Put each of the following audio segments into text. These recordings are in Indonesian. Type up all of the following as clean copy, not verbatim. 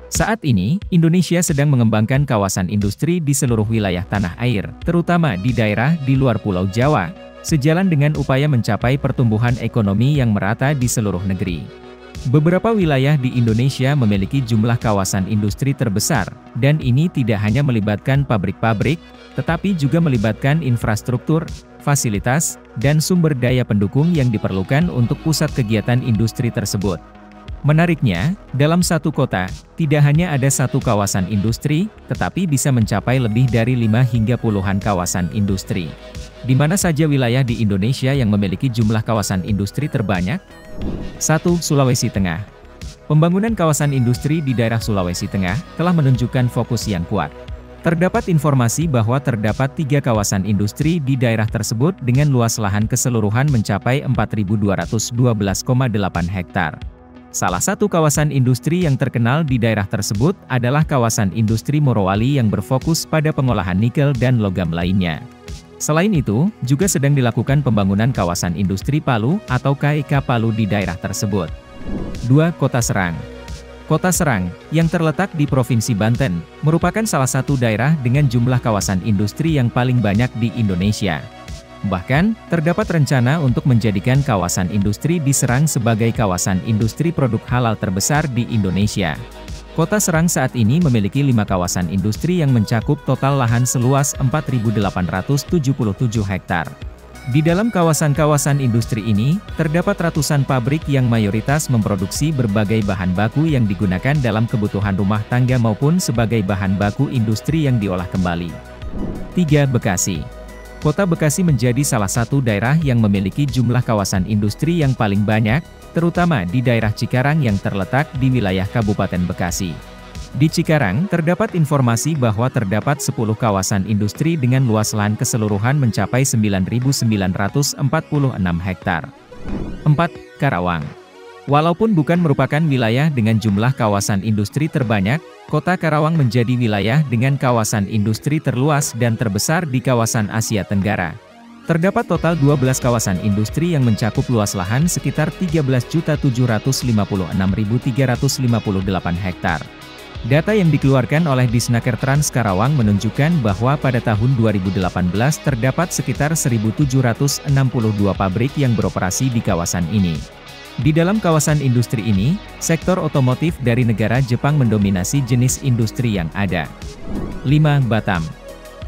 Saat ini, Indonesia sedang mengembangkan kawasan industri di seluruh wilayah tanah air, terutama di daerah di luar Pulau Jawa, sejalan dengan upaya mencapai pertumbuhan ekonomi yang merata di seluruh negeri. Beberapa wilayah di Indonesia memiliki jumlah kawasan industri terbesar, dan ini tidak hanya melibatkan pabrik-pabrik, tetapi juga melibatkan infrastruktur, fasilitas, dan sumber daya pendukung yang diperlukan untuk pusat kegiatan industri tersebut. Menariknya, dalam satu kota, tidak hanya ada satu kawasan industri, tetapi bisa mencapai lebih dari 5 hingga puluhan kawasan industri. Di mana saja wilayah di Indonesia yang memiliki jumlah kawasan industri terbanyak? 1. Sulawesi Tengah. Pembangunan kawasan industri di daerah Sulawesi Tengah telah menunjukkan fokus yang kuat. Terdapat informasi bahwa terdapat 3 kawasan industri di daerah tersebut dengan luas lahan keseluruhan mencapai 4.212,8 hektar. Salah satu kawasan industri yang terkenal di daerah tersebut adalah kawasan industri Morowali yang berfokus pada pengolahan nikel dan logam lainnya. Selain itu, juga sedang dilakukan pembangunan kawasan industri Palu atau KIK Palu di daerah tersebut. 2. Kota Serang. Kota Serang, yang terletak di Provinsi Banten, merupakan salah satu daerah dengan jumlah kawasan industri yang paling banyak di Indonesia. Bahkan, terdapat rencana untuk menjadikan kawasan industri di Serang sebagai kawasan industri produk halal terbesar di Indonesia. Kota Serang saat ini memiliki 5 kawasan industri yang mencakup total lahan seluas 4.877 hektar. Di dalam kawasan-kawasan industri ini, terdapat ratusan pabrik yang mayoritas memproduksi berbagai bahan baku yang digunakan dalam kebutuhan rumah tangga maupun sebagai bahan baku industri yang diolah kembali. 3. Bekasi. Kota Bekasi menjadi salah satu daerah yang memiliki jumlah kawasan industri yang paling banyak, terutama di daerah Cikarang yang terletak di wilayah Kabupaten Bekasi. Di Cikarang, terdapat informasi bahwa terdapat 10 kawasan industri dengan luas lahan keseluruhan mencapai 9.946 hektar. 4. Karawang. Walaupun bukan merupakan wilayah dengan jumlah kawasan industri terbanyak, Kota Karawang menjadi wilayah dengan kawasan industri terluas dan terbesar di kawasan Asia Tenggara. Terdapat total 12 kawasan industri yang mencakup luas lahan sekitar 13.756.358 hektar. Data yang dikeluarkan oleh Disnaker Trans Karawang menunjukkan bahwa pada tahun 2018 terdapat sekitar 1.762 pabrik yang beroperasi di kawasan ini. Di dalam kawasan industri ini, sektor otomotif dari negara Jepang mendominasi jenis industri yang ada. 5. Batam.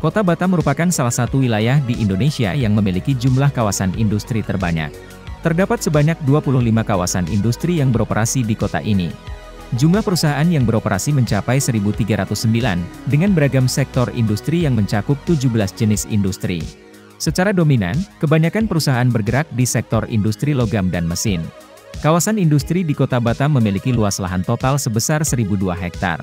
Kota Batam merupakan salah satu wilayah di Indonesia yang memiliki jumlah kawasan industri terbanyak. Terdapat sebanyak 25 kawasan industri yang beroperasi di kota ini. Jumlah perusahaan yang beroperasi mencapai 1.309, dengan beragam sektor industri yang mencakup 17 jenis industri. Secara dominan, kebanyakan perusahaan bergerak di sektor industri logam dan mesin. Kawasan industri di Kota Batam memiliki luas lahan total sebesar 1.002 hektar.